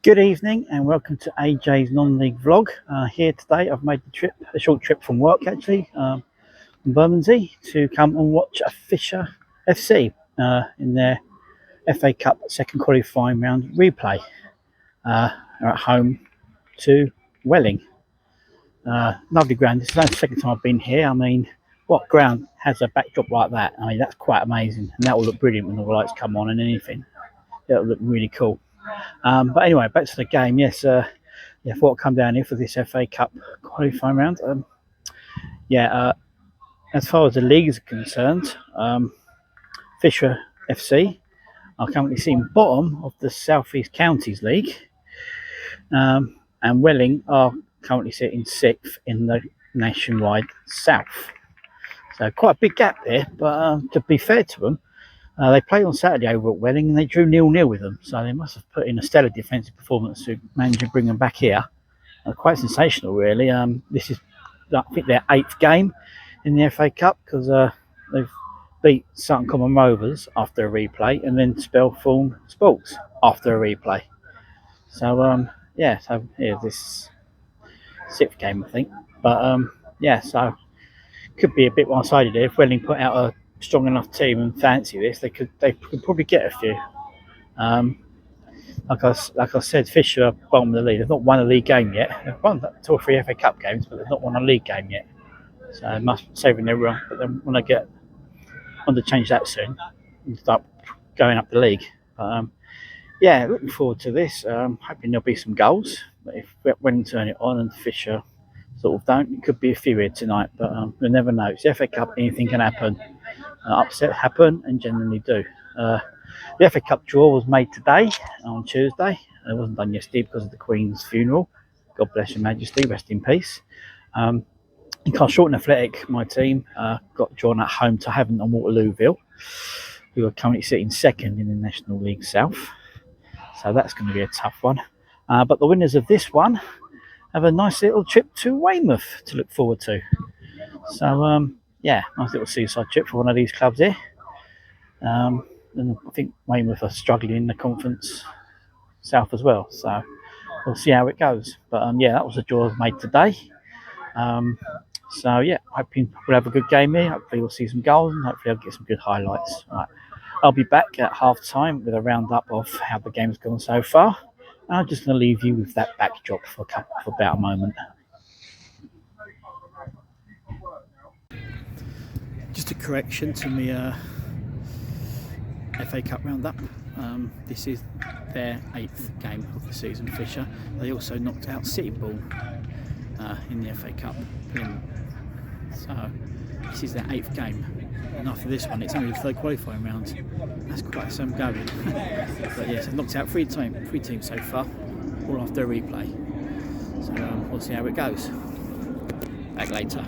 Good evening and welcome to AJ's non-league vlog. Here today I've made the trip, a short trip from work actually, from Bermondsey to come and watch a Fisher FC in their FA Cup second qualifying round replay. They're at home to Welling. Lovely ground. This is the second time I've been here. I mean, what ground has a backdrop like that? I mean, that's quite amazing, and that will look brilliant when the lights come on and anything. It'll look really cool. But anyway, back to the game. Yes, I thought I'd come down here for this FA Cup qualifying round. As far as the league is concerned, Fisher FC are currently sitting bottom of the South East Counties League, and Welling are currently sitting sixth in the Nationwide South. So quite a big gap there, but to be fair to them, they played on Saturday over at Welling and they drew 0-0 with them. So they must have put in a stellar defensive performance to manage to bring them back here. Quite sensational, really. This is, I think, their 8th game in the FA Cup because they've beat Sutton Common Rovers after a replay and then Spelthorne Sports after a replay. So, this 6th game, I think. But, so could be a bit one-sided here. If Welling put out a strong enough team and fancy this, they could probably get a few. Like I said, Fisher are bottom of the league. They've not won a league game yet. They've won 2 or 3 FA Cup games, but they've not won a league game yet. So they must be saving their run. But then when I want to change that soon and start going up the league. But looking forward to this. Hoping there'll be some goals. But if Welling turn it on and Fisher sort of don't, it could be a few here tonight. But you'll never know. It's the FA Cup. Anything can happen. Upset happen and generally do. The FA Cup draw was made today on Tuesday. It wasn't done yesterday because of the Queen's funeral. God bless Her Majesty, rest in peace. In Carshalton Athletic, my team got drawn at home to Havant and Waterlooville, who are currently sitting second in the National League South. So that's going to be a tough one. But the winners of this one have a nice little trip to Weymouth to look forward to. So, nice little seaside trip for one of these clubs here. And I think Weymouth are struggling in the Conference South as well. So we'll see how it goes. But that was the draw made today. Hoping we'll have a good game here. Hopefully we'll see some goals and hopefully I'll get some good highlights. Right. I'll be back at half time with a roundup of how the game's gone so far. And I'm just going to leave you with that backdrop for about a moment. Just a correction to me FA Cup roundup. This is their 8th game of the season, Fisher. They also knocked out Sittingbourne in the FA Cup. So this is their 8th game. And after this one, it's only the 3rd qualifying round. That's quite some going. But yes, they've knocked out 3 teams so far, all after a replay. So we'll see how it goes. Back later.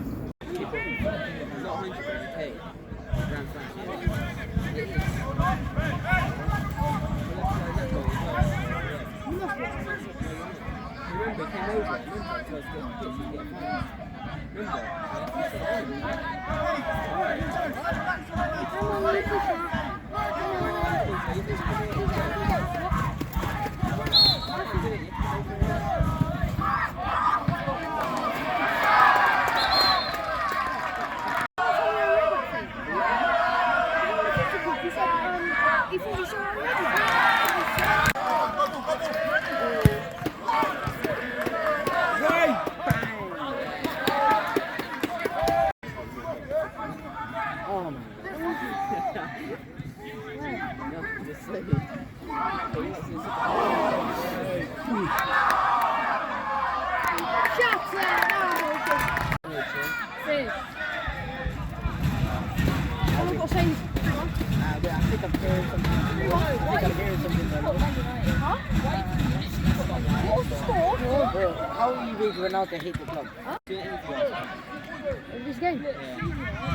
How are you ready to run out and hit the club? Huh? This game? Yeah.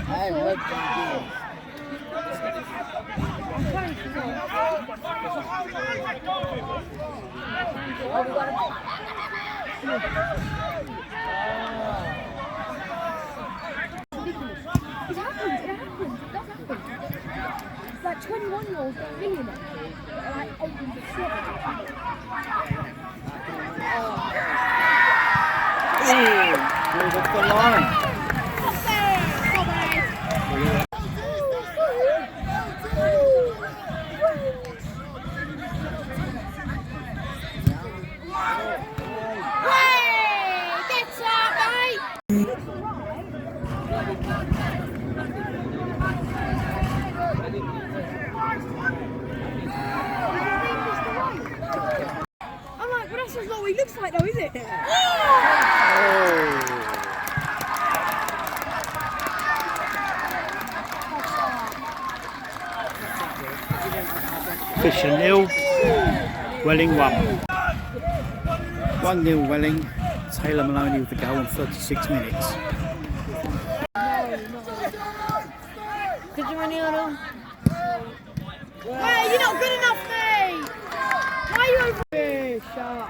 I love It happens. Like 21-year-olds millionaires, like 8 and 7. Goes off the line. I'm like, well, that's just not what he looks like, though, is it? Fisher 0, Welling 1. 1-0 Welling. Taylor Maloney with the goal in 36 minutes. Did you run the Hey, you're not good enough, mate! Why are you over here? Shut up.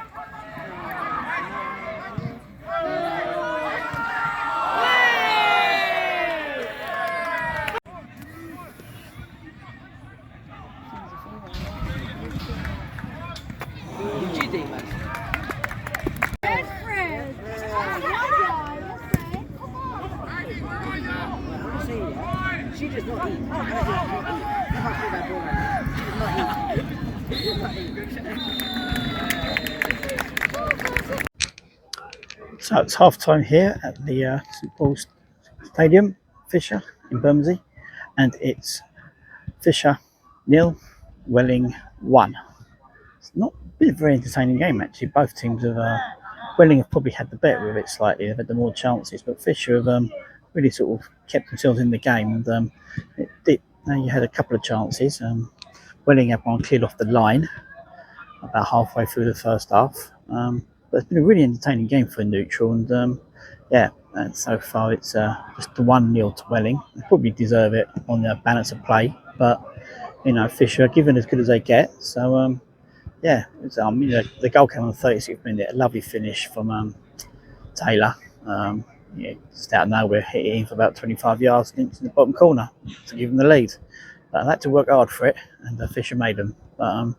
She does not eat. You can't put that ball like that. She does not eat. So it's half time here at the St Paul's Stadium, Fisher in Bermondsey, and it's Fisher 0, Welling 1. It's not been a very entertaining game actually. Both teams have Welling have probably had the better of it slightly. They've had the more chances, but Fisher have really sort of kept themselves in the game. And you had a couple of chances. Welling had one cleared off the line about halfway through the first half. But it's been a really entertaining game for a neutral, and and so far it's just the 1-0 to Welling. They probably deserve it on their balance of play, but Fisher are given as good as they get. So the goal came on the 36th minute. A lovely finish from Taylor. Just out of nowhere, hit it in for about 25 yards into the bottom corner to give them the lead. But I had to work hard for it, and Fisher made them. But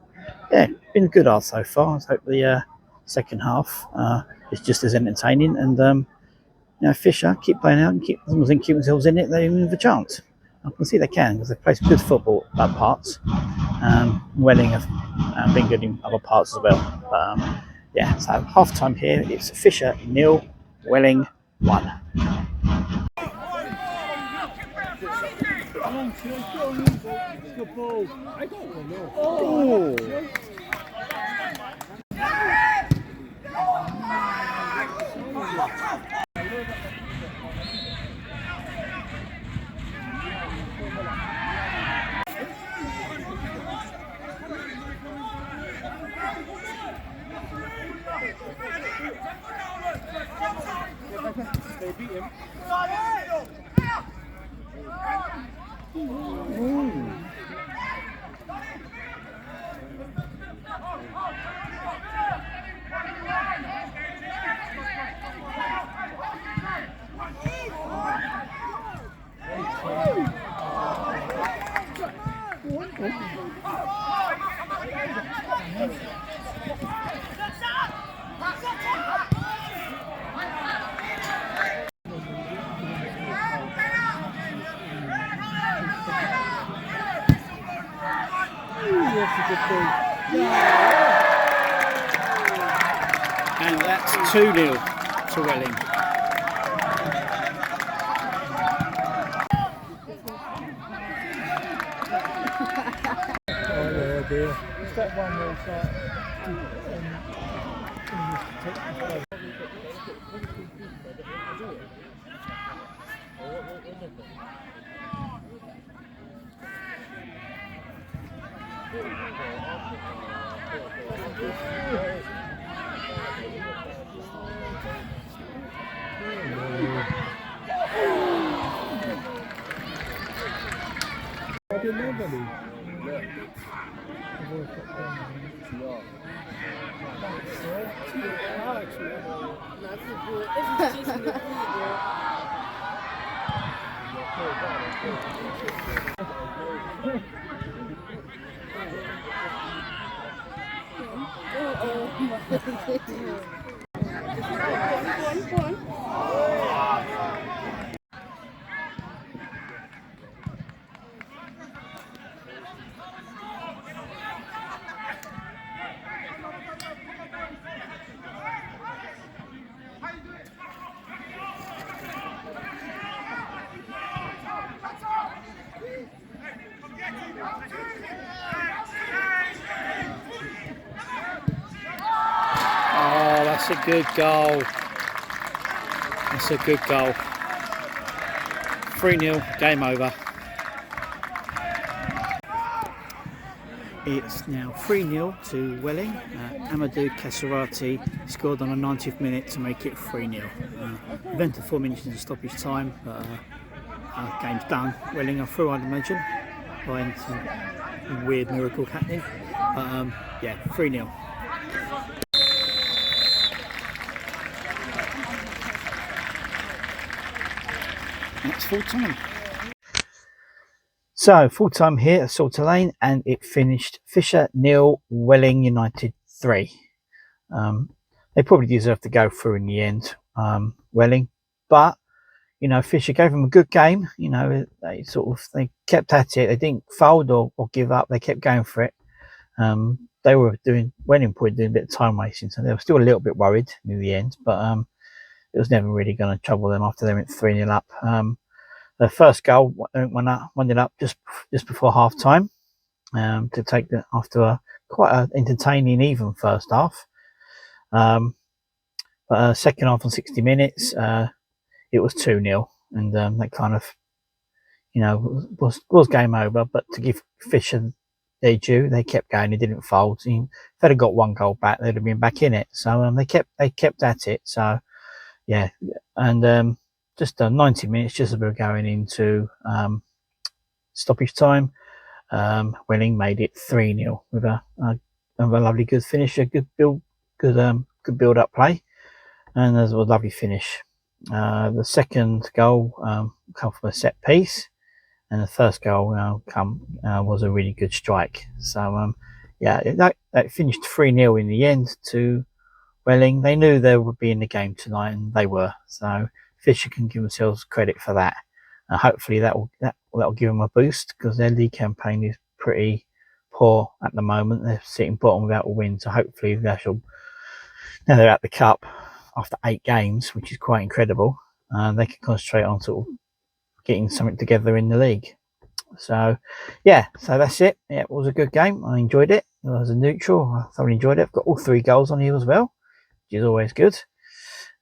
been a good half so far. I hope the second half is just as entertaining, and Fisher keep playing out and keep themselves in it. They even have a chance. I can see they can because they play some good football at parts. Welling have been good in other parts as well. But so half time here. It's Fisher 0, Welling 1. Oh. They beat him. And that's 2-0 to Welling. Dear. It's that one where it's like I didn't know nobody. Oh, that's a good goal. That's a good goal. 3-0, game over. It's now 3-0 to Welling. Amadou Kasarati scored on the 90th minute to make it 3-0. Went to 4 minutes into stoppage time, but game's done. Welling are through, I'd imagine, by some weird miracle happening. But yeah, 3-0. That's full time. So full time here at Salter Lane, and it finished Fisher 0, Welling United 3. They probably deserved to go through in the end, Welling, but you know, Fisher gave them a good game. You know, they kept at it. They didn't fold or give up. They kept going for it. They were doing Welling doing a bit of time wasting, so they were still a little bit worried in the end, but it was never really going to trouble them after they went 3-0 up. The first goal went up just before half time to take after quite an entertaining even first half. But second half on 60 minutes, it was 2-0, and that kind of, you know, was game over. But to give Fisher their due, they kept going. They didn't fold. If they'd have got one goal back, they'd have been back in it. So they kept at it. So yeah, and just 90 minutes, just as we were going into stoppage time, Welling made it 3-0 with a lovely good finish, a good build up play, and there was a lovely finish. The second goal come from a set piece, and the first goal was a really good strike. So yeah, that finished 3-0 in the end to Welling. They knew they would be in the game tonight, and they were. So Fisher can give themselves credit for that. Hopefully that'll give them a boost, because their league campaign is pretty poor at the moment. They're sitting bottom without a win. So hopefully now they're at the cup after 8 games, which is quite incredible. They can concentrate on sort of getting something together in the league. So yeah, so that's it. Yeah, it was a good game. I enjoyed it. It was a neutral. I thoroughly enjoyed it. I've got all 3 goals on here as well, which is always good.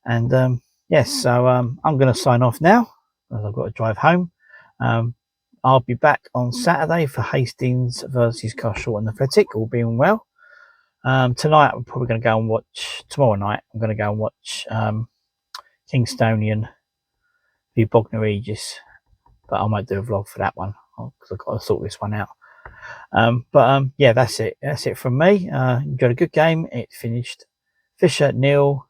And yes, so I'm going to sign off now, as I've got to drive home. I'll be back on Saturday for Hastings versus Coshall Athletic, all being well. Tonight I'm probably going to go and watch. Tomorrow night I'm going to go and watch Kingstonian v Bognor Regis, but I might do a vlog for that one because I've got to sort this one out. Yeah, that's it. That's it from me. Enjoyed a good game. It finished Fisher 0,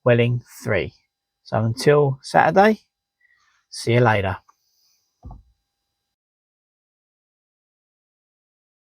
Welling 3. So until Saturday, see you later.